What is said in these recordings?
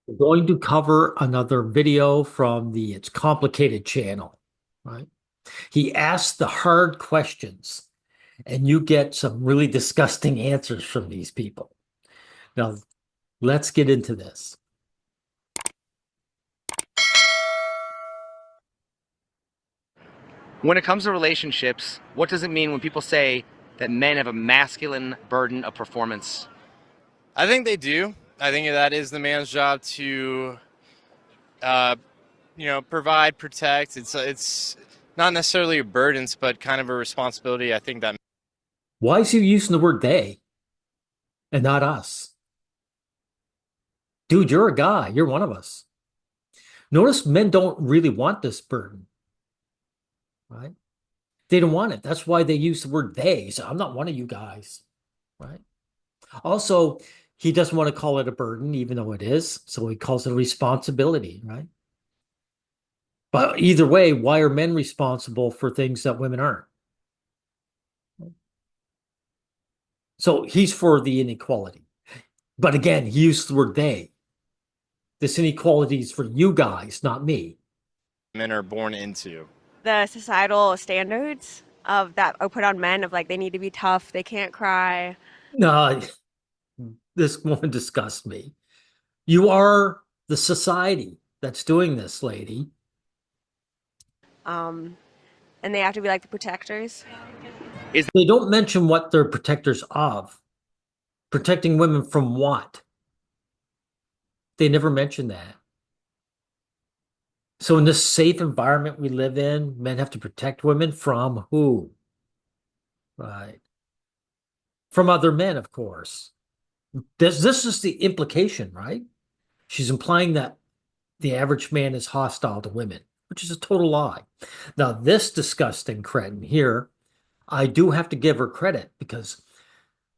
We're going to cover another video from the It's Complicated channel, right? He asks the hard questions, and you get some really disgusting answers from these people. Now, let's get into this. When it comes to relationships, what does it mean when people say that men have a masculine burden of performance? I think they do. I think that is the man's job to, uh, provide, protect. It's not necessarily a burden, but kind of a responsibility. I think that Why is he using the word they and not us? Dude, you're a guy. You're one of us. Notice men don't really want this burden, right? They don't want it. That's why they use the word they. So I'm not one of you guys, right? Also, he doesn't want to call it a burden, even though it is. So he calls it a responsibility, right? But either way, why are men responsible for things that women aren't? So he's for the inequality. But again, he used the word they. This inequality is for you guys, not me. men are born into. The societal standards of that are put on men of like they need to be tough, they can't cry. No, this woman disgusts me. You are the society that's doing this, lady. Um, and they have to be like the protectors. They don't mention what they're protectors of. Protecting women from what? They never mention that. So in this safe environment we live in, men have to protect women from who? Right. From other men, of course. This is the implication, right? She's implying that the average man is hostile to women, which is a total lie. Now, this disgusting cretin here, I do have to give her credit because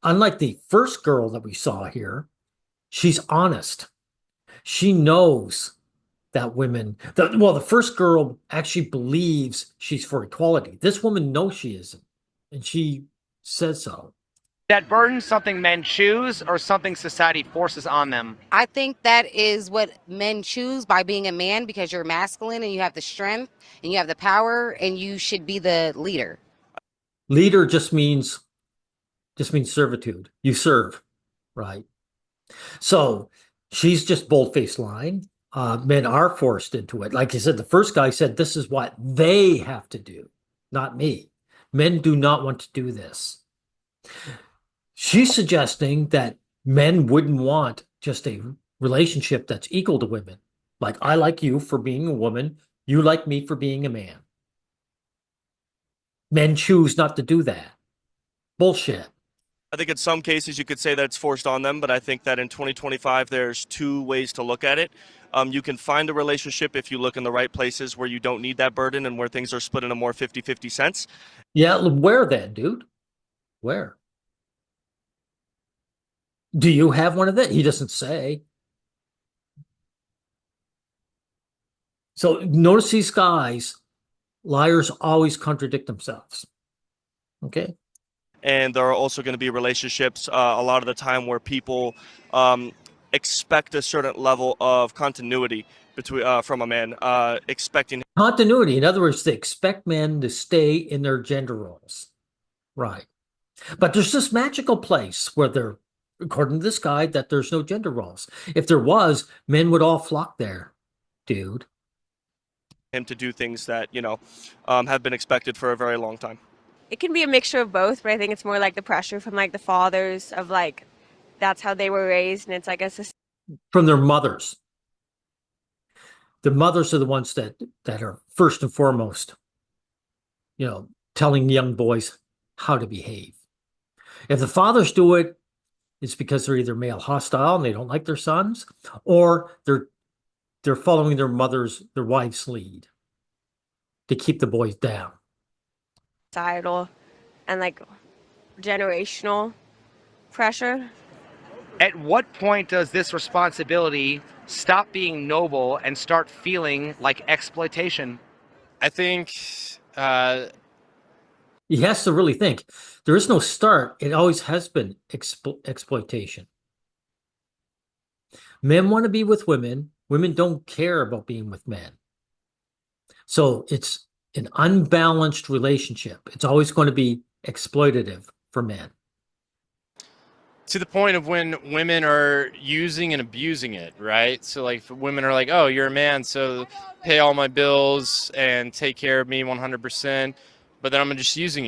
unlike the first girl that we saw here, she's honest. She knows that the first girl actually believes she's for equality. This woman knows she isn't, and she says so. That burden something men choose or something society forces on them? I think that is what men choose by being a man because you're masculine and you have the strength and you have the power and you should be the leader. Leader just means servitude. You serve, right? So she's just bold-faced lying. Men are forced into it. Like I said, the first guy said this is what they have to do, not me. Men do not want to do this. She's suggesting that men wouldn't want just a relationship that's equal to women. Like, I like you for being a woman, you like me for being a man. Men choose not to do that. Bullshit. I think in some cases you could say that it's forced on them, but I think that in 2025 there's two ways to look at it. You can find a relationship if you look in the right places where you don't need that burden and where things are split in a more 50-50 sense. Yeah, where then, dude? Where? Do you have one of that? He doesn't say. So notice these guys, liars always contradict themselves. Okay? And there are also going to be relationships a lot of the time where people expect a certain level of continuity between from a man, expecting Continuity. In other words, they expect men to stay in their gender roles. Right. But there's this magical place where there, according to this guy, that there's no gender roles. If there was, men would all flock there, dude. him to do things that have been expected for a very long time. It can be a mixture of both, but I think it's more like the pressure from like the fathers of like that's how they were raised, and it's like a From their mothers. The mothers are the ones that are first and foremost, telling young boys how to behave. If the fathers do it, it's because they're either male hostile and they don't like their sons, or they're following their wives' lead to keep the boys down. societal and like generational pressure. At what point does this responsibility stop being noble and start feeling like exploitation? I think He has to really think. There is no start. It always has been exploitation. Men want to be with women. Women don't care about being with men. So it's an unbalanced relationship. It's always going to be exploitative for men. To the point of when women are using and abusing it, right? So like if women are like, oh, you're a man, so pay all my bills and take care of me 100%, but then I'm just using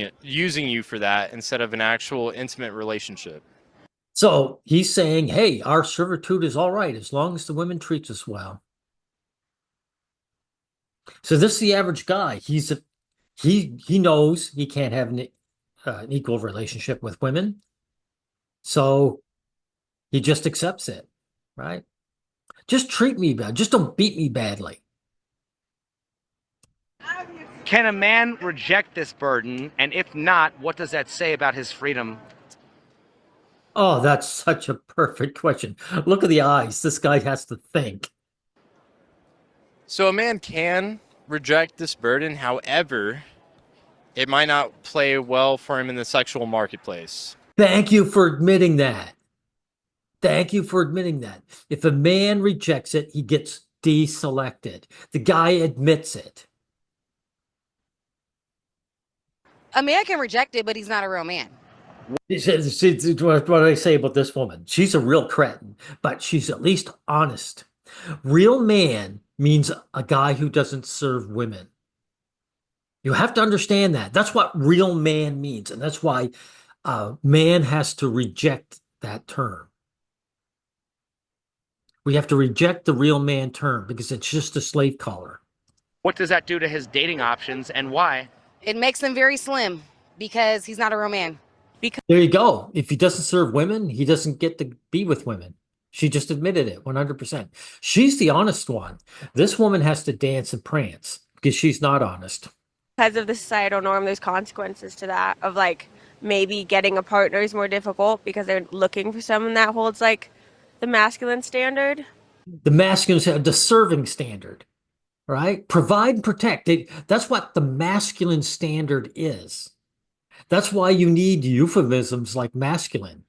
you for that instead of an actual intimate relationship. So he's saying, hey, our servitude is all right as long as the women treats us well. So this is the average guy. He knows he can't have an equal relationship with women. So he just accepts it, right? Just treat me bad. Just don't beat me badly. Can a man reject this burden? And if not, what does that say about his freedom? Oh, that's such a perfect question. Look at the eyes. This guy has to think. So a man can reject this burden, however, it might not play well for him in the sexual marketplace. Thank you for admitting that. Thank you for admitting that. If a man rejects it, he gets deselected. The guy admits it. A man can reject it, but he's not a real man. What do I say about this woman? She's a real cretin, but she's at least honest. Real man means a guy who doesn't serve women. You have to understand that. That's what real man means. And that's why man has to reject that term. We have to reject the real man term because it's just a slave collar. What does that do to his dating options and why? It makes him very slim because he's not a real man. There you go. If he doesn't serve women, he doesn't get to be with women. She just admitted it 100%. She's the honest one. This woman has to dance and prance because she's not honest. Because of the societal norm, there's consequences to that of like maybe getting a partner is more difficult because they're looking for someone that holds like the masculine standard. The masculine, the serving standard, right? Provide and protect. That's what the masculine standard is. That's why you need euphemisms like masculine.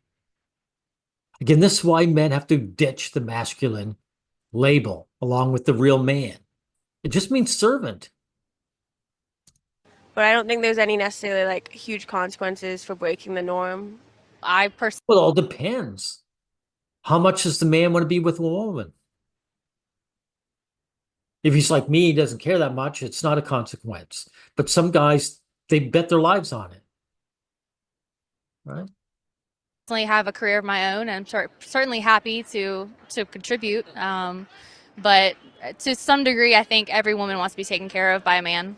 Again, this is why men have to ditch the masculine label along with the real man. It just means servant. But I don't think there's any necessarily like huge consequences for breaking the norm. I personally, Well, it all depends. How much does the man want to be with a woman? If he's like me, he doesn't care that much, it's not a consequence. But some guys, they bet their lives on it. Right? Have a career of my own, and I'm certainly happy to contribute. But to some degree, I think every woman wants to be taken care of by a man.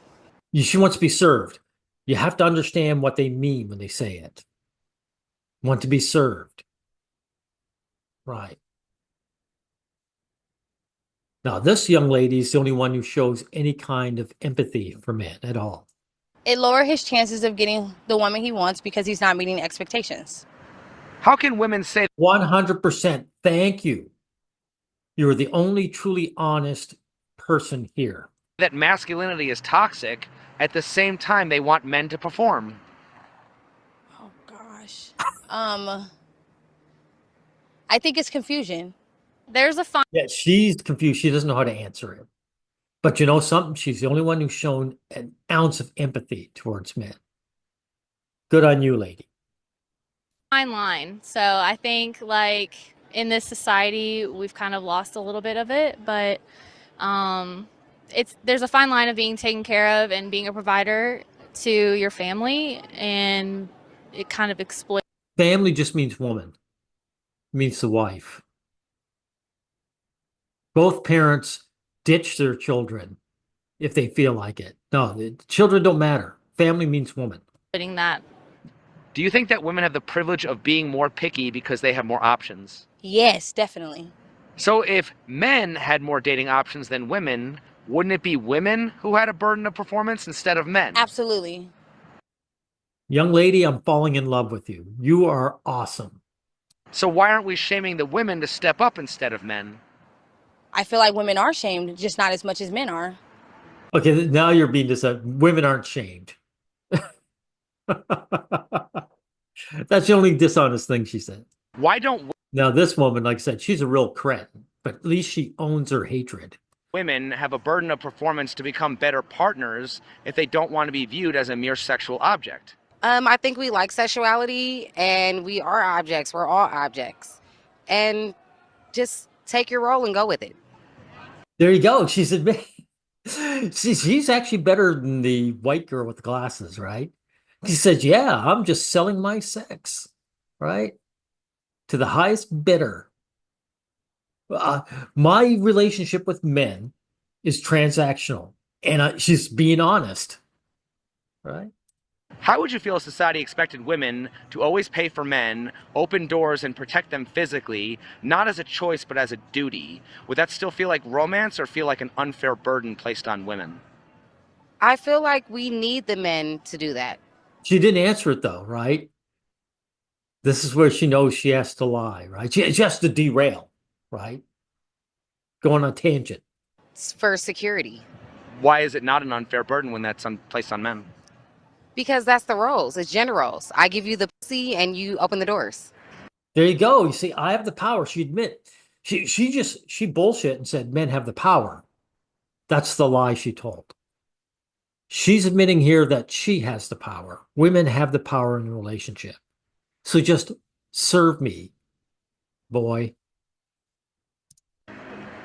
She wants to be served. You have to understand what they mean when they say it. Want to be served. Right. Now, this young lady is the only one who shows any kind of empathy for men at all. It lowers his chances of getting the woman he wants because he's not meeting expectations. How can women say 100%. Thank you. You're the only truly honest person here. that masculinity is toxic at the same time they want men to perform? Oh gosh. I think it's confusion. There's a fine Yeah, she's confused. She doesn't know how to answer it. But you know something? She's the only one who's shown an ounce of empathy towards men. Good on you, lady. line. So I think like in this society, we've kind of lost a little bit of it, but there's a fine line of being taken care of and being a provider to your family, and it kind of exploits. Family just means woman. It means the wife. Both parents ditch their children if they feel like it. No, the children don't matter. Family means woman. That. Do you think that women have the privilege of being more picky because they have more options? Yes, definitely. So if men had more dating options than women, wouldn't it be women who had a burden of performance instead of men? Absolutely. Young lady, I'm falling in love with you. You are awesome. So why aren't we shaming the women to step up instead of men? I feel like women are shamed, just not as much as men are. Okay, now you're being deceptive. Women aren't shamed. That's the only dishonest thing she said. Why don't Now, this woman, like I said, she's a real cretin, but but at least she owns her hatred. Women have a burden of performance to become better partners if they don't want to be viewed as a mere sexual object. I think we like sexuality and we are objects. We're all objects. And just take your role and go with it. There you go. She's admitting. She's actually better than the white girl with the glasses, right? She says, yeah, I'm just selling my sex, right? To the highest bidder. My relationship with men is transactional, and she's being honest, right? How would you feel if society expected women to always pay for men, open doors, and protect them physically, not as a choice but as a duty? Would that still feel like romance or feel like an unfair burden placed on women? I feel like we need the men to do that. She didn't answer it though, right? This is where she knows she has to lie, right? She has to derail, right? Go on a tangent. It's for security. Why is it not an unfair burden when that's placed on men? Because that's the roles. It's gender roles. I give you the pussy and you open the doors. There you go. You see, I have the power. She admit. She bullshit and said men have the power. That's the lie she told. She's admitting here that she has the power. Women have the power in a relationship. So just serve me, boy.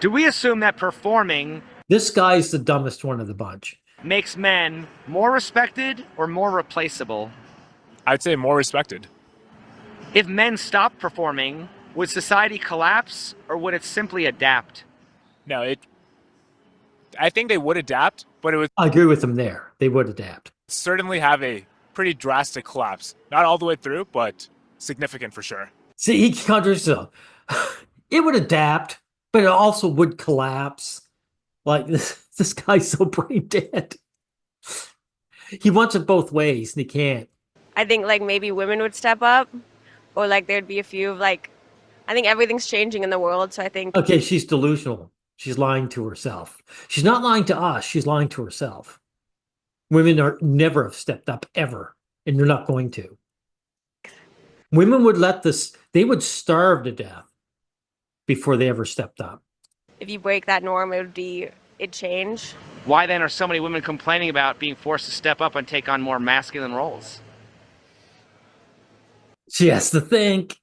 Do we assume that performing This guy's the dumbest one of the bunch. makes men more respected or more replaceable? I'd say more respected. If men stopped performing, would society collapse or would it simply adapt? No, I think they would adapt, but it would I agree with him there. They would adapt. certainly have a pretty drastic collapse. Not all the way through, but significant for sure. See, he contradicts himself. It would adapt, but it also would collapse. Like this guy's so brain dead. He wants it both ways, and he can't. I think like maybe women would step up, or like there'd be a few of like, I think everything's changing in the world, so I think Okay, she's delusional. She's lying to herself. She's not lying to us. She's lying to herself. Women are never have stepped up ever, and they're not going to. Women would they would starve to death before they ever stepped up. if you break that norm, it'd change. Why then are so many women complaining about being forced to step up and take on more masculine roles? She has to think.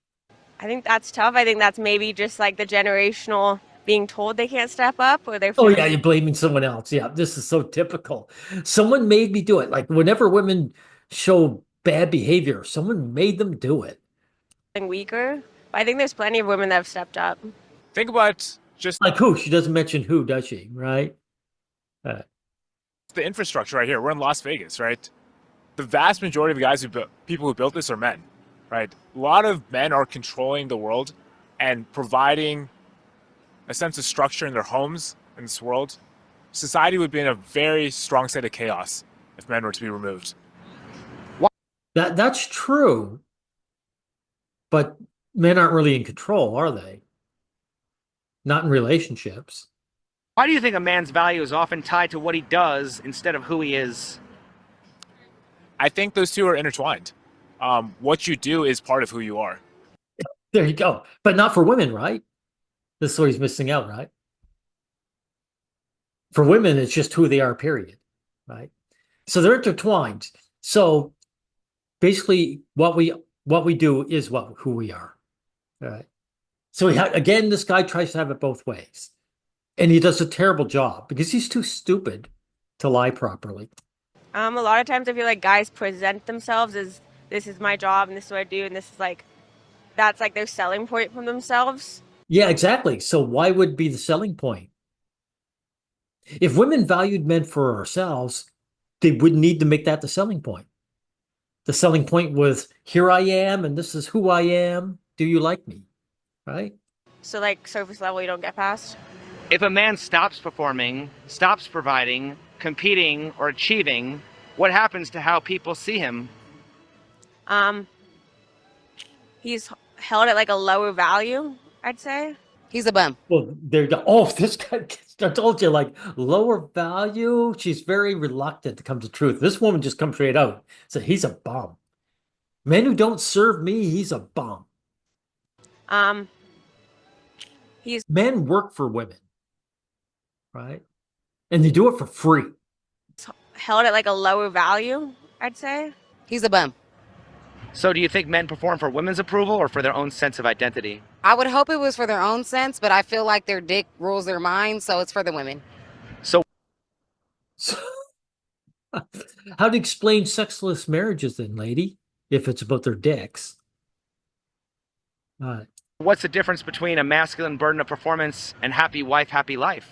I think that's tough. I think that's maybe just like the generational being told they can't step up, or they're Oh yeah, you're blaming someone else. Yeah, this is so typical. Someone made me do it. Like whenever women show bad behavior, someone made them do it. feeling weaker. But I think there's plenty of women that have stepped up. Think about just Like who? She doesn't mention who, does she? Right? the infrastructure right here. We're in Las Vegas, right? The vast majority of the guys people who built this are men, right? A lot of men are controlling the world and providing a sense of structure in their homes in this world. Society would be in a very strong state of chaos if men were to be removed. That's true. But men aren't really in control, are they? Not in relationships. Why do you think a man's value is often tied to what he does instead of who he is? I think those two are intertwined. What you do is part of who you are. There you go. But not for women, right? This is what he's missing out, right? For women, it's just who they are, period. Right? So they're intertwined. So basically what we do is who we are. All right. So again, this guy tries to have it both ways. And he does a terrible job because he's too stupid to lie properly. A lot of times I feel like guys present themselves as this is my job and this is what I do, and this is like that's like their selling point from themselves. Yeah, exactly. So why would be the selling point? If women valued men for ourselves, they wouldn't need to make that the selling point. The selling point was, here I am, and this is who I am. Do you like me? Right? So like surface level you don't get past. If a man stops performing, stops providing, competing, or achieving, what happens to how people see him? He's held at like a lower value, I'd say. He's a bum. Well, there you go. Oh, this guy, I told you, like, lower value. She's very reluctant to come to truth. This woman just comes straight out. So he's a bum. Men who don't serve me, he's a bum. He's Men work for women, right? And they do it for free. held at like a lower value, I'd say. He's a bum. So, do you think men perform for women's approval or for their own sense of identity? I would hope it was for their own sense, but I feel like their dick rules their mind, so it's for the women. So, So, how to explain sexless marriages then, lady, if it's about their dicks? what's the difference between a masculine burden of performance and happy wife, happy life?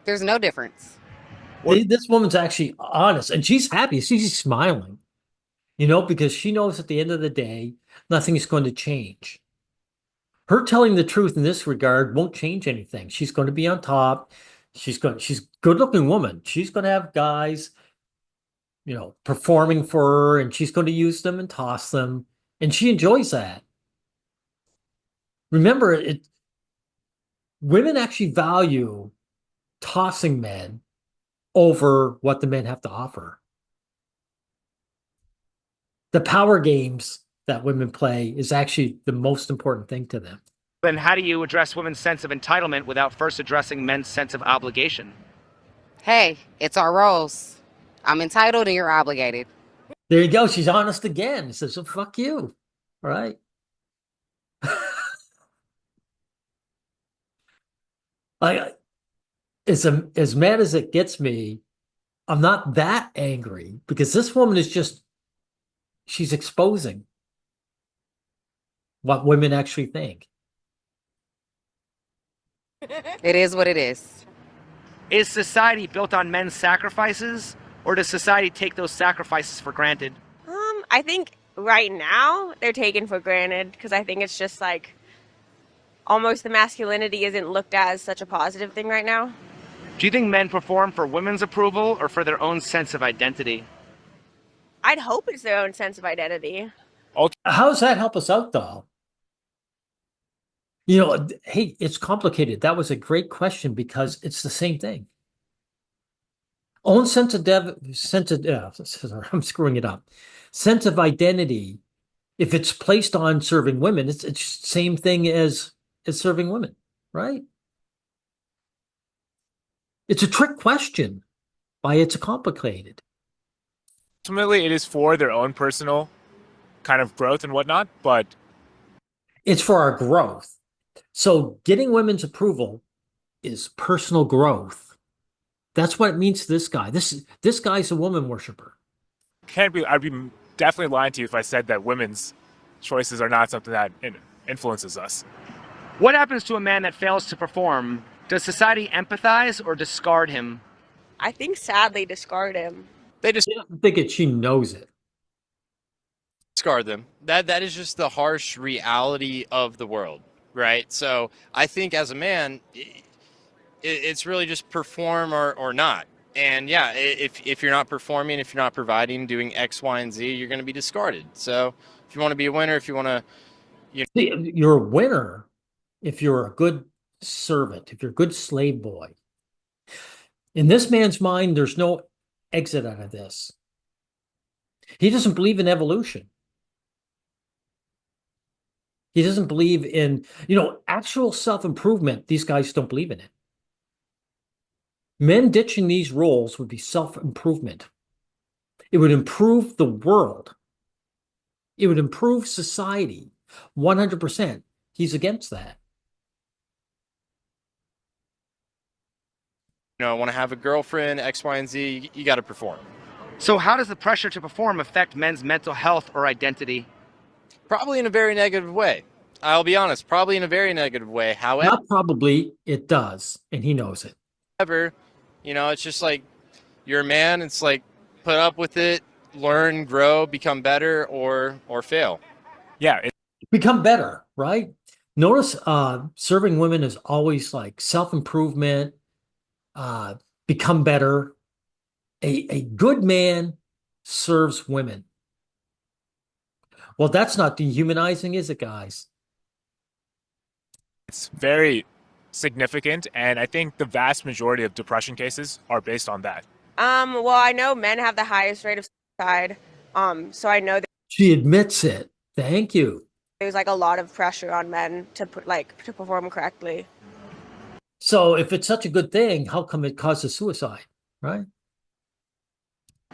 There's no difference. This woman's actually honest, and she's happy. She's smiling, because she knows at the end of the day, nothing is going to change. Her telling the truth in this regard won't change anything. She's going to be on top. She's a good-looking woman. She's going to have guys, performing for her, and she's going to use them and toss them, and she enjoys that. Remember, women actually value tossing men over what the men have to offer. The power games that women play is actually the most important thing to them. Then how do you address women's sense of entitlement without first addressing men's sense of obligation? Hey, it's our roles. I'm entitled and you're obligated. There you go. She's honest again. She says, so fuck you. All right. As mad as it gets me, I'm not that angry because this woman is she's exposing what women actually think. It is what it is. Is society built on men's sacrifices, or does society take those sacrifices for granted? I think right now they're taken for granted because I think it's just like almost the masculinity isn't looked at as such a positive thing right now. Do you think men perform for women's approval or for their own sense of identity? I'd hope it's their own sense of identity. How does that help us out, though? Hey, it's complicated. That was a great question because it's the same thing. Own sense of I'm screwing it up. Sense of identity, if it's placed on serving women, it's the same thing as serving women, right? It's a trick question. Why it's complicated. Ultimately, it is for their own personal kind of growth and whatnot, but it's for our growth. So getting women's approval is personal growth. That's what it means to this guy. This guy's a woman worshiper. I'd be definitely lying to you if I said that women's choices are not something that influences us. What happens to a man that fails to perform? Does society empathize or discard him? I think sadly discard him. I don't think she knows it. Discard them. That is just the harsh reality of the world, right? So I think as a man, it's really just perform or not. And yeah, if you're not performing, if you're not providing, doing X, Y, and Z, you're going to be discarded. So if you want to be a winner, if you want to... You're a winner if you're a good servant, if you're a good slave boy. In this man's mind, there's no exit out of this. He doesn't believe in evolution. He doesn't believe in, actual self-improvement. These guys don't believe in it. Men ditching these roles would be self-improvement. It would improve the world. It would improve society. 100%. He's against that. I want to have a girlfriend, X, Y, and Z, you got to perform. So how does the pressure to perform affect men's mental health or identity? Probably in a very negative way. I'll be honest, probably in a very negative way. However, not probably, it does, and he knows it. However, it's just like you're a man. It's like put up with it, learn, grow, become better, or fail. Yeah, become better, right? Notice serving women is always like self-improvement, become better. A good man serves women. Well, that's not dehumanizing, is it, guys? It's very significant, and I think the vast majority of depression cases are based on that. Well, I know men have the highest rate of suicide. So I know that she admits it. Thank you. There's like a lot of pressure on men to to perform correctly. So if it's such a good thing, how come it causes suicide, right?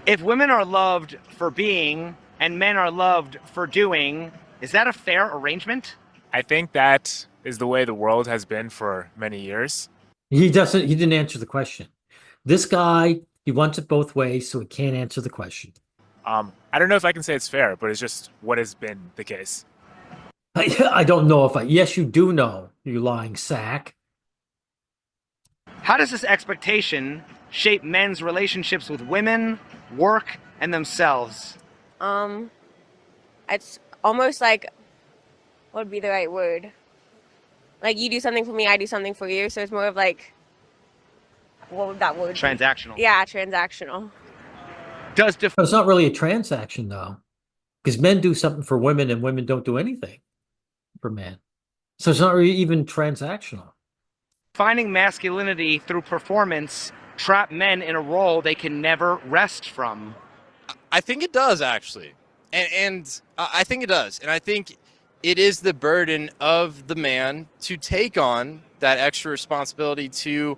If women are loved for being and men are loved for doing, is that a fair arrangement? I think that is the way the world has been for many years. He didn't answer the question. This guy, he wants it both ways, so he can't answer the question. I don't know if I can say it's fair, but it's just what has been the case. I don't know yes, you do know, you lying sack. How does this expectation shape men's relationships with women, work, and themselves? It's almost like, what would be the right word? Like you do something for me, I do something for you. So it's more of like, what would that word be? Transactional. Yeah, transactional. It's not really a transaction though, because men do something for women and women don't do anything for men. So it's not really even transactional. Finding masculinity through performance trap men in a role they can never rest from. I think it does, actually. And I think it does. And I think it is the burden of the man to take on that extra responsibility to,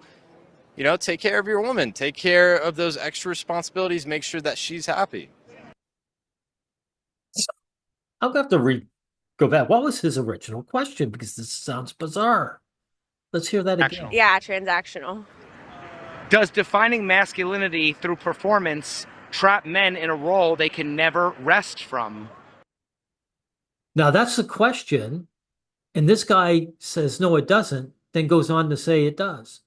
take care of your woman, take care of those extra responsibilities, make sure that she's happy. I'll have to go back. What was his original question? Because this sounds bizarre. Let's hear that again. Yeah, transactional. Does defining masculinity through performance trap men in a role they can never rest from? Now that's the question. And this guy says, no, it doesn't, then goes on to say it does.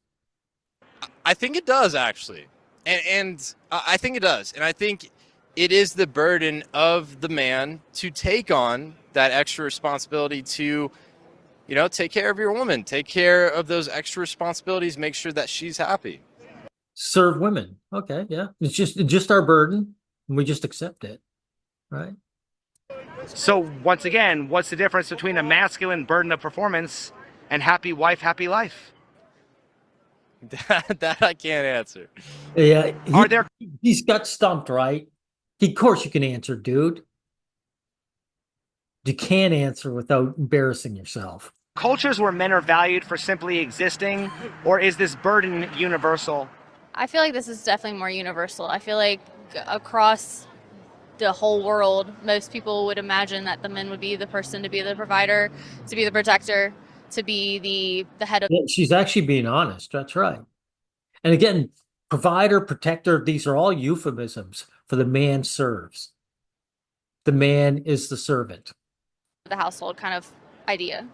I think it does, actually. And I think it does. And I think it is the burden of the man to take on that extra responsibility to, take care of your woman, take care of those extra responsibilities, make sure that she's happy. Serve women. Okay, yeah. It's just our burden, and we just accept it, right? So once again, what's the difference between a masculine burden of performance and happy wife, happy life? That I can't answer. Yeah, Are he's got stumped, right? Of course you can answer, dude. You can't answer without embarrassing yourself. cultures where men are valued for simply existing, or is this burden universal? I feel like this is definitely more universal. I feel like across the whole world, most people would imagine that the men would be the person to be the provider, to be the protector, to be the head of. She's actually being honest. That's right. And again, provider, protector, these are all euphemisms for the man serves. The man is the servant. The household kind of idea.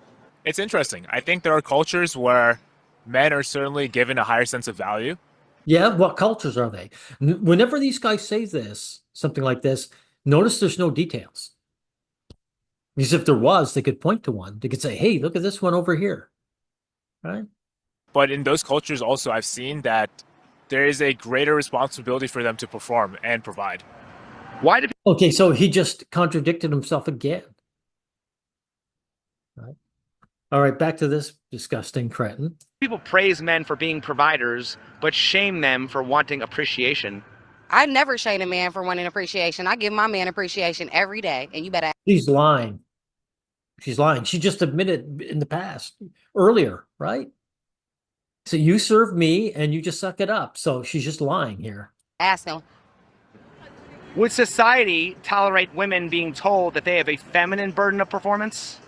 It's interesting. I think there are cultures where men are certainly given a higher sense of value. Yeah, what cultures are they? Whenever these guys say this, something like this, notice there's no details. Because if there was, they could point to one. They could say, hey, look at this one over here. Right? But in those cultures also, I've seen that there is a greater responsibility for them to perform and provide. Why do Okay, so he just contradicted himself again. Right. All right, back to this disgusting cretin. people praise men for being providers, but shame them for wanting appreciation? I never shame a man for wanting appreciation. I give my man appreciation every day, and you better. She's lying. She's lying. She just admitted in the past, earlier, right? So you serve me and you just suck it up. So she's just lying here. Ask him. Would society tolerate women being told that they have a feminine burden of performance?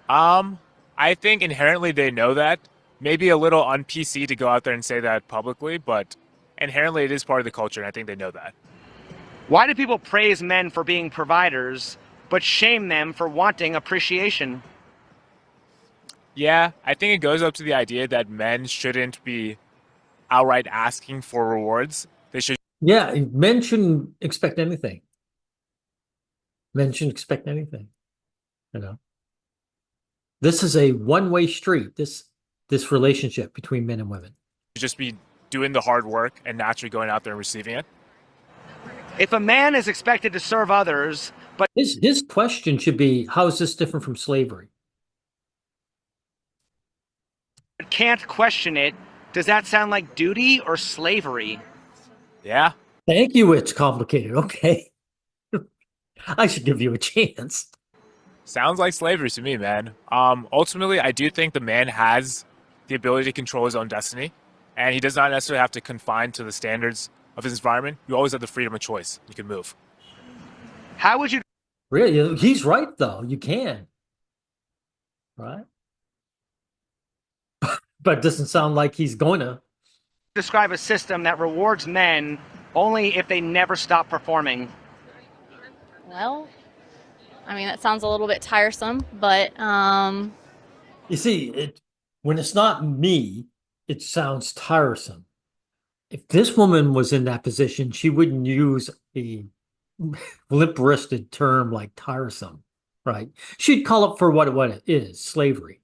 I think inherently they know that. Maybe a little un-PC to go out there and say that publicly, but inherently it is part of the culture, and I think they know that. Why do people praise men for being providers, but shame them for wanting appreciation? Yeah, I think it goes up to the idea that men shouldn't be outright asking for rewards. They should. Yeah, men shouldn't expect anything. Men shouldn't expect anything. You know, this is a one-way street. This relationship between men and women. Just be doing the hard work and naturally going out there and receiving it. If a man is expected to serve others, but His question should be, how is this different from slavery? can't question it, does that sound like duty or slavery? Yeah. Thank you, It's Complicated. Okay. I should give you a chance. Sounds like slavery to me, man. Ultimately, I do think the man has the ability to control his own destiny, and he does not necessarily have to confine to the standards of his environment. You always have the freedom of choice. You can move. How would you Really, he's right though. You can, right? But it doesn't sound like he's going to. describe a system that rewards men only if they never stop performing? Well, I mean, that sounds a little bit tiresome, but You see, when it's not me, it sounds tiresome. If this woman was in that position, she wouldn't use a limp-wristed term like tiresome, right? She'd call it for what it is, slavery.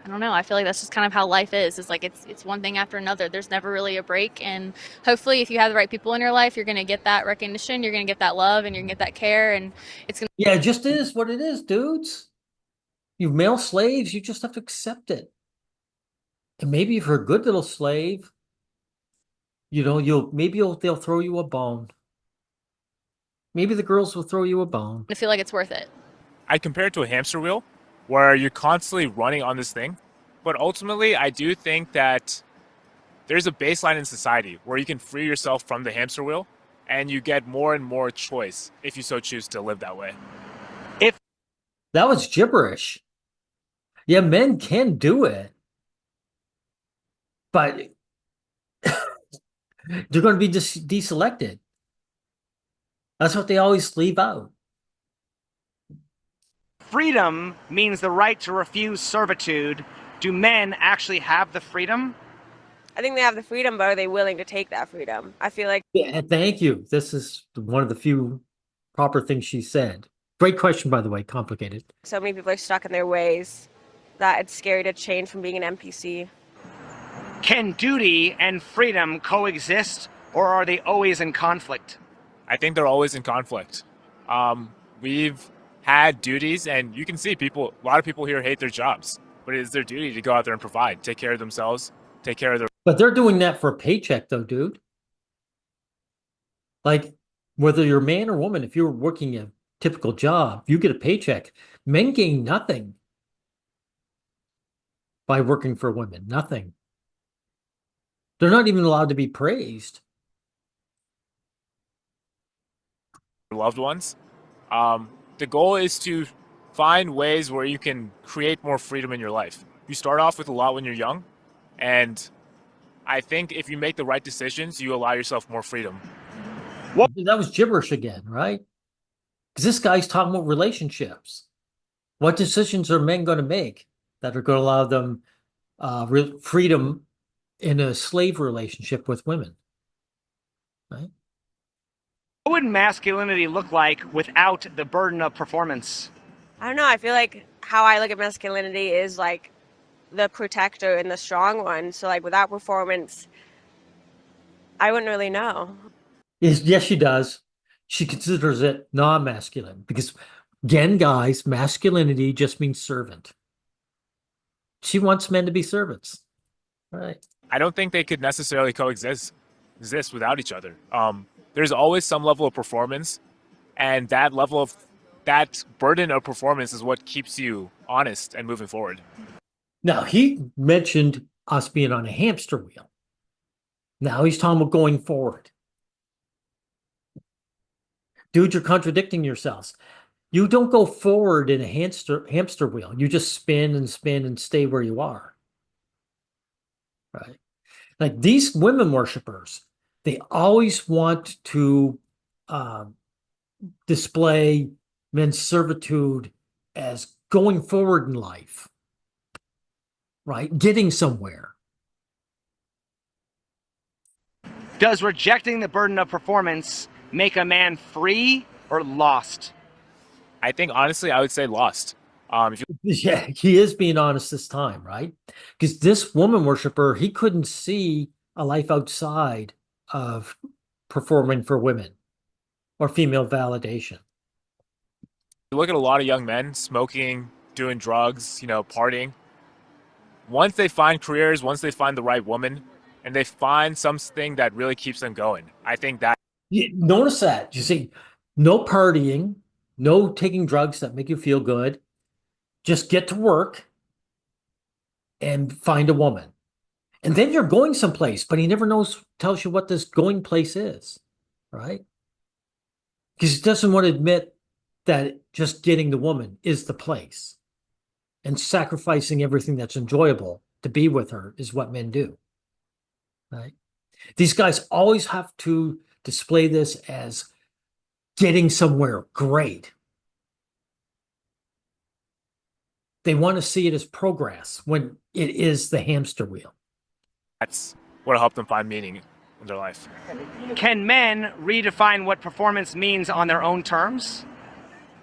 I don't know. I feel like that's just kind of how life is. It's like it's one thing after another. There's never really a break. And hopefully, if you have the right people in your life, you're going to get that recognition, you're going to get that love, and you're going to get that care. And it's going Yeah, it just is what it is, dudes. You male slaves, you just have to accept it. And maybe if you're a good little slave, they'll throw you a bone. Maybe the girls will throw you a bone. to feel like it's worth it. I compare it to a hamster wheel where you're constantly running on this thing. But ultimately, I do think that there's a baseline in society where you can free yourself from the hamster wheel and you get more and more choice if you so choose to live that way. That was gibberish. Yeah, men can do it, but they're going to be deselected. That's what they always leave out. Freedom means the right to refuse servitude. Do men actually have the freedom? I think they have the freedom, but are they willing to take that freedom? I feel like Yeah, thank you. This is one of the few proper things she said. Great question, by the way, complicated. so many people are stuck in their ways that it's scary to change from being an NPC. Can duty and freedom coexist, or are they always in conflict? I think they're always in conflict. We've had duties, and you can see a lot of people here hate their jobs, but it is their duty to go out there and provide, take care of themselves, take care of their. But they're doing that for a paycheck, though, dude. Like, whether you're a man or woman, if you're working a typical job, you get a paycheck. Men gain nothing by working for women. Nothing. They're not even allowed to be praised. Loved ones. The goal is to find ways where you can create more freedom in your life. You start off with a lot when you're young, and I think if you make the right decisions, you allow yourself more freedom. That was gibberish again, right? Because this guy's talking about relationships. What decisions are men going to make that are going to allow them freedom in a slave relationship with women? Right? What would masculinity look like without the burden of performance? I don't know. I feel like how I look at masculinity is like the protector and the strong one. So like without performance, I wouldn't really know. Yes, she does. She considers it non-masculine because, again, guys, masculinity just means servant. She wants men to be servants. Right. I don't think they could necessarily exist without each other. There's always some level of performance, and that burden of performance is what keeps you honest and moving forward. Now, he mentioned us being on a hamster wheel. Now he's talking about going forward. Dude, you're contradicting yourselves. You don't go forward in a hamster wheel. You just spin and spin and stay where you are. Right? Like these women worshipers, they always want to display men's servitude as going forward in life, right? Getting somewhere. Does rejecting the burden of performance make a man free or lost? I think, honestly, I would say lost. Yeah, he is being honest this time, right? Because this woman worshiper, he couldn't see a life outside of performing for women or female validation. You look at a lot of young men smoking, doing drugs, partying. Once they find careers, once they find the right woman, and they find something that really keeps them going, I think that. Notice that. You see, no partying, no taking drugs that make you feel good. Just get to work and find a woman. And then you're going someplace, but he never tells you what this going place is, right? Because he doesn't want to admit that just getting the woman is the place. And sacrificing everything that's enjoyable to be with her is what men do, right? These guys always have to display this as getting somewhere great. They want to see it as progress when it is the hamster wheel. That's what'll help them find meaning in their life. Can men redefine what performance means on their own terms?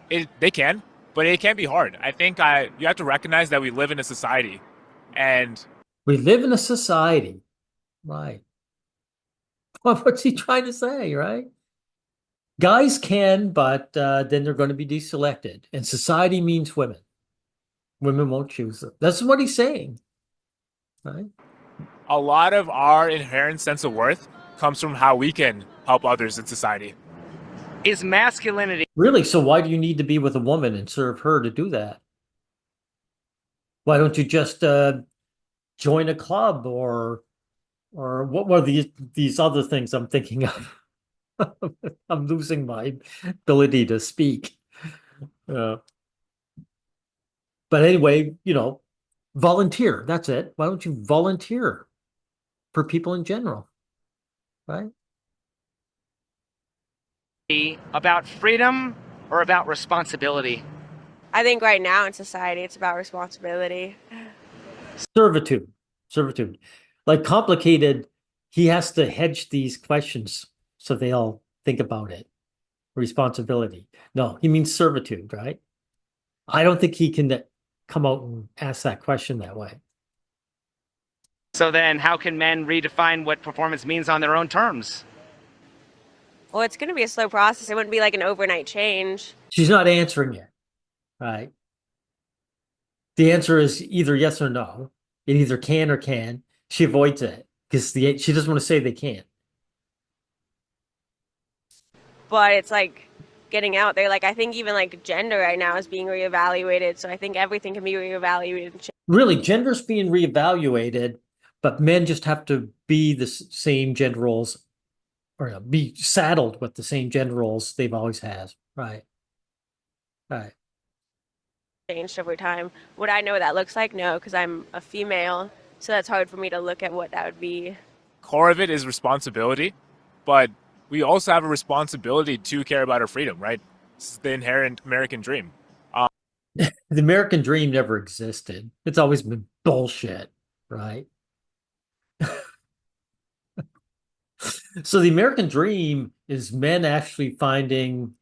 They can, but it can be hard. I think you have to recognize that we live in a society, and we live in a society, right? What's he trying to say, right? Guys can, but then they're going to be deselected, and society means women. Women won't choose them. That's what he's saying, right? A lot of our inherent sense of worth comes from how we can help others in society. Is masculinity really? So why do you need to be with a woman and serve her to do that? Why don't you just join a club or what were these other things I'm thinking of? I'm losing my ability to speak. But anyway, volunteer. That's it. Why don't you volunteer for people in general, right? about freedom or about responsibility? I think right now in society, it's about responsibility. Servitude. Like complicated, he has to hedge these questions so they all think about it. Responsibility. No, he means servitude, right? I don't think he can come out and ask that question that way. So then how can men redefine what performance means on their own terms? Well, it's going to be a slow process. It wouldn't be like an overnight change. She's not answering it, right? The answer is either yes or no. It either can or can. She avoids it because she doesn't want to say they can't. But it's like getting out there. Like, I think even like gender right now is being reevaluated. So I think everything can be reevaluated. Really, gender's being reevaluated, but men just have to be the same gender roles or be saddled with the same gender roles they've always had. Right. Changed over time. Would I know what that looks like? No, because I'm a female. So that's hard for me to look at what that would be. Core of it is responsibility, but we also have a responsibility to care about our freedom, right? This is the inherent American dream. The American dream never existed. It's always been bullshit, right? So the American dream is men actually finding,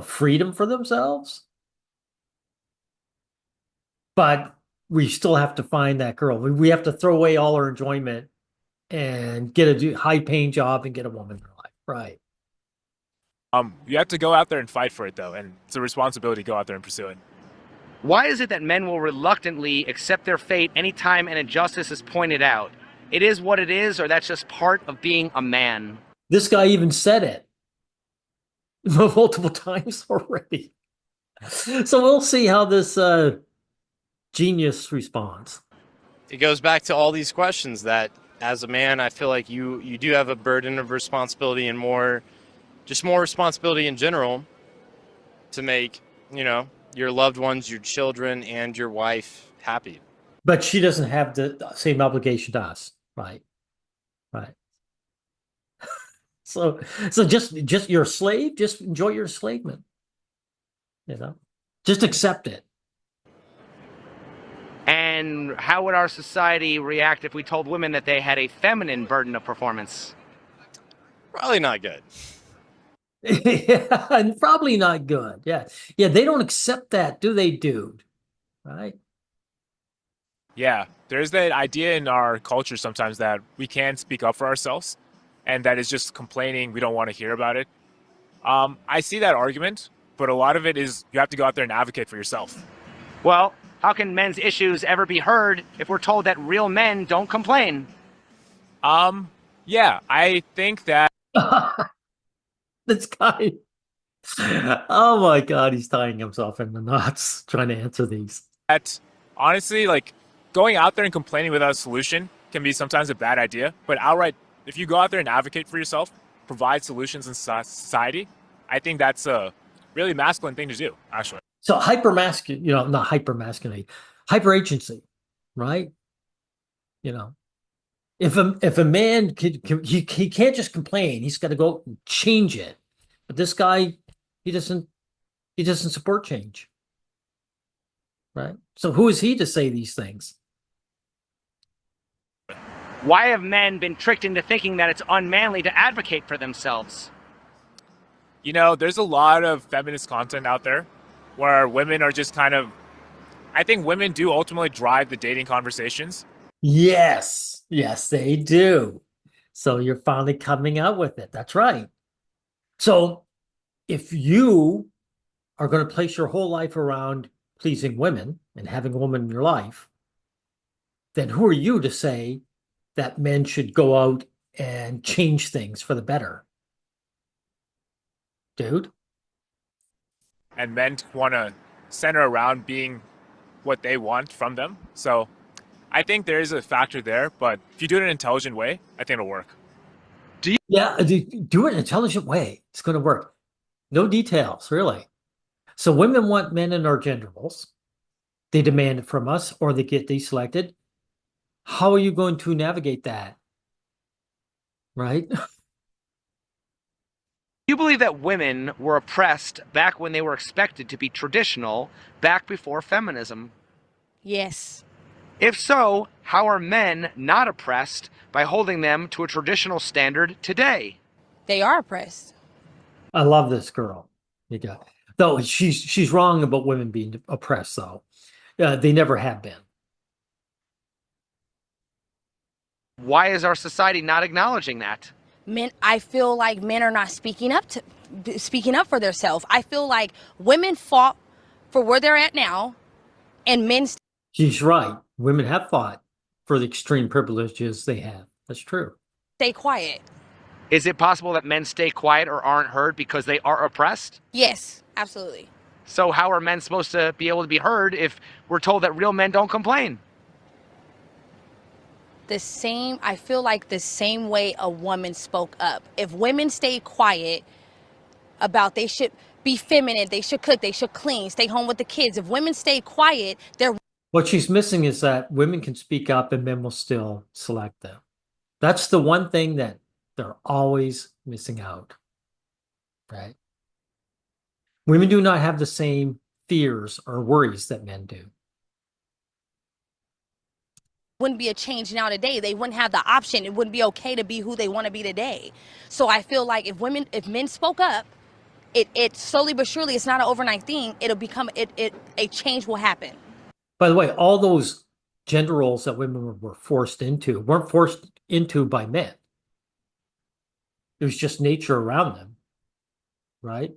freedom for themselves. But we still have to find that girl. We have to throw away all our enjoyment and get a high-paying job and get a woman in our life, right? You have to go out there and fight for it, though, and it's a responsibility to go out there and pursue it. Why is it that men will reluctantly accept their fate anytime an injustice is pointed out? It is what it is, or that's just part of being a man? This guy even said it multiple times already. So we'll see how this genius responds. It goes back to all these questions that, as a man, I feel like you do have a burden of responsibility and more responsibility in general to make, your loved ones, your children, and your wife happy. But she doesn't have the same obligation to us, right? Right. So just you're a slave, just enjoy your enslavement. Just accept it. And how would our society react if we told women that they had a feminine burden of performance? Probably not good. Yeah, and probably not good. Yeah, they don't accept that, do they, dude? Right? Yeah, there's that idea in our culture sometimes that we can't speak up for ourselves, and that is just complaining. We don't want to hear about it. I see that argument, but a lot of it is you have to go out there and advocate for yourself. Well, how can men's issues ever be heard if we're told that real men don't complain? Yeah, I think that this guy Oh my God, he's tying himself in the knots trying to answer these. That honestly, like going out there and complaining without a solution can be sometimes a bad idea. But outright, if you go out there and advocate for yourself, provide solutions in society, I think that's a really masculine thing to do, actually. So hyper-masculine, not hyper-masculinity, hyper-agency, right? You know, if a man he can't just complain, he's got to go and change it. But this guy, he doesn't support change, right? So who is he to say these things? Why have men been tricked into thinking that it's unmanly to advocate for themselves? There's a lot of feminist content out there where women are just kind of, I think women do ultimately drive the dating conversations. Yes, they do. So you're finally coming out with it. That's right. So if you are going to place your whole life around pleasing women and having a woman in your life, then who are you to say that men should go out and change things for the better? Dude. And men want to center around being what they want from them. So I think there is a factor there, but if you do it in an intelligent way, I think it'll work. Do it in an intelligent way. It's going to work. No details, really. So women want men in our gender roles. They demand it from us or they get deselected. How are you going to navigate that? Right? You believe that women were oppressed back when they were expected to be traditional, back before feminism? Yes. If so, how are men not oppressed by holding them to a traditional standard today? They are oppressed. I love this girl. Though she's wrong about women being oppressed, though. They never have been. Why is our society not acknowledging that? I feel like men are not speaking up for themselves. I feel like women fought for where they're at now, and men. She's right. Women have fought for the extreme privileges they have. That's true. Stay quiet. Is it possible that men stay quiet or aren't heard because they are oppressed? Yes, absolutely. So how are men supposed to be able to be heard if we're told that real men don't complain? I feel like the same way a woman spoke up. If women stay quiet about they should be feminine, they should cook, they should clean, stay home with the kids. If women stay quiet, they're. What she's missing is that women can speak up and men will still select them. That's the one thing that they're always missing out, right? Women do not have the same fears or worries that men do. Wouldn't be a change now today. They wouldn't have the option. It wouldn't be okay to be who they want to be today. So I feel like if men spoke up, it slowly but surely, it's not an overnight thing. It'll become a change will happen. By the way, all those gender roles that women were forced into weren't forced into by men. It was just nature around them, right?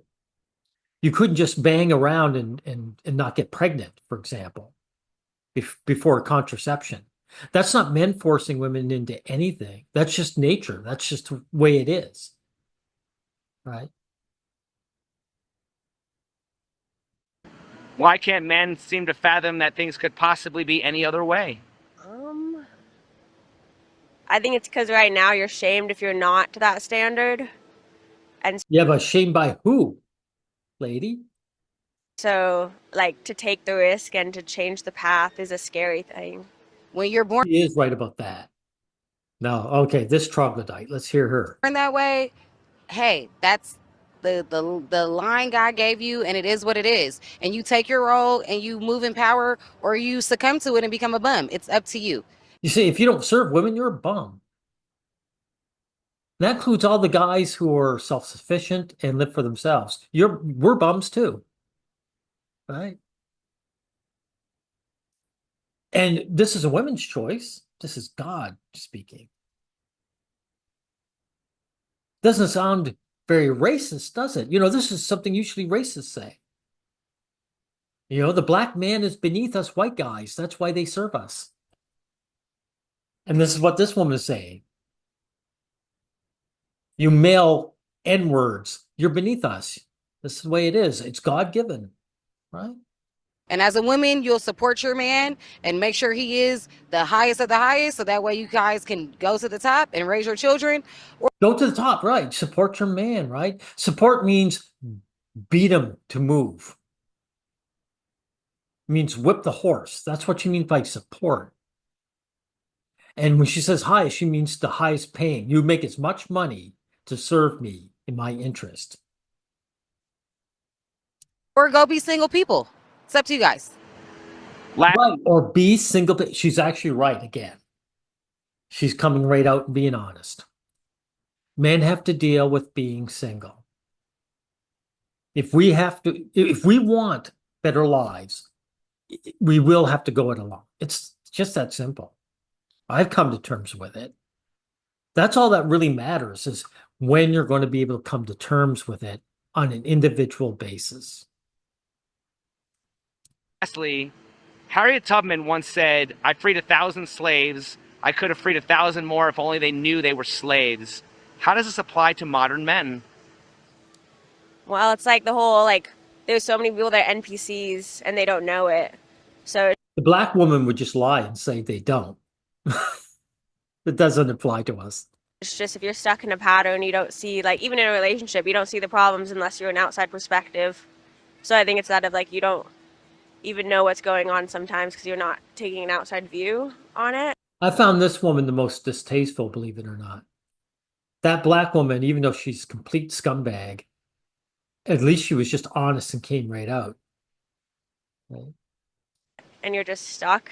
You couldn't just bang around and not get pregnant, for example, before contraception. That's not men forcing women into anything. That's just nature. That's just the way it is, right? Why can't men seem to fathom that things could possibly be any other way? I think it's because right now you're shamed if you're not to that standard. And yeah, but shamed by who, lady? So, like, to take the risk and to change the path is a scary thing. When you're born, She is right about that. No, okay, this troglodyte, let's hear her. that way, hey, that's the line God gave you, and it is what it is. And you take your role and you move in power, or you succumb to it and become a bum. It's up to you. You see, if you don't serve women, you're a bum. That includes all the guys who are self-sufficient and live for themselves. We're bums too, right? And this is a women's choice. This is God speaking. Doesn't sound very racist, does it? This is something usually racists say. The black man is beneath us white guys. That's why they serve us. And this is what this woman is saying. You male N-words, you're beneath us. This is the way it is. It's God-given, right? And as a woman, you'll support your man and make sure he is the highest of the highest, so that way you guys can go to the top and raise your children. Go to the top, right? Support your man, right? Support means beat him to move. It means whip the horse. That's what she means by support. And when she says highest, she means the highest paying. You make as much money to serve me in my interest. Or go be single people. It's up to you guys. Right. Or be single. She's actually right again. She's coming right out and being honest. Men have to deal with being single. If we want better lives, we will have to go it alone. It's just that simple. I've come to terms with it. That's all that really matters, is when you're going to be able to come to terms with it on an individual basis. Lastly, Harriet Tubman once said, "I freed 1,000 slaves. I could have freed 1,000 more if only they knew they were slaves." How does this apply to modern men? Well, it's like the whole, like, there's so many people that are NPCs and they don't know it. So The black woman would just lie and say they don't. It doesn't apply to us. it's just, if you're stuck in a pattern, you don't see, like, even in a relationship, you don't see the problems unless you're an outside perspective. So I think it's that of, like, you don't even know what's going on sometimes because you're not taking an outside view on it. I found this woman the most distasteful, believe it or not. That black woman, even though she's a complete scumbag, at least she was just honest and came right out. Right? And you're just stuck.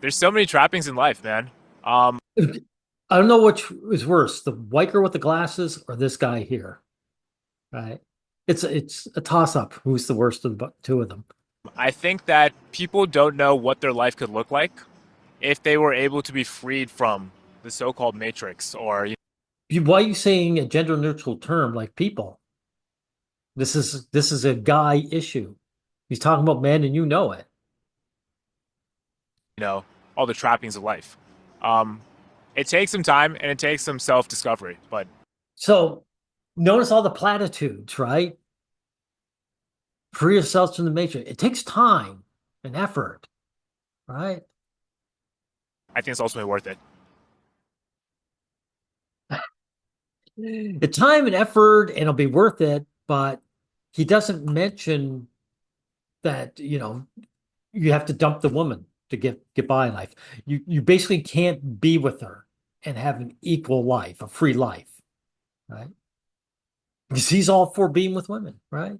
There's so many trappings in life, man. I don't know which is worse, the white girl with the glasses or this guy here. Right? It's a toss-up. Who's the worst of the two of them? I think that people don't know what their life could look like if they were able to be freed from the so-called matrix, or Why are you saying a gender-neutral term like people? This is a guy issue. He's talking about men, and you know it. all the trappings of life. It takes some time and it takes some self-discovery, but So notice all the platitudes, right? Free yourselves from the matrix. It takes time and effort, right? I think it's ultimately worth it. The time and effort, and it'll be worth it, but he doesn't mention that, you have to dump the woman to get by in life. You basically can't be with her and have an equal life, a free life, right? Because he's all for being with women, right?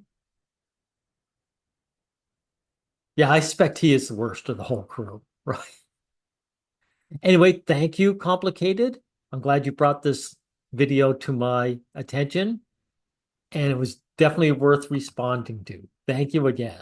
Yeah, I suspect he is the worst of the whole crew, right? Anyway, thank you, Complicated. I'm glad you brought this video to my attention, and it was definitely worth responding to. Thank you again.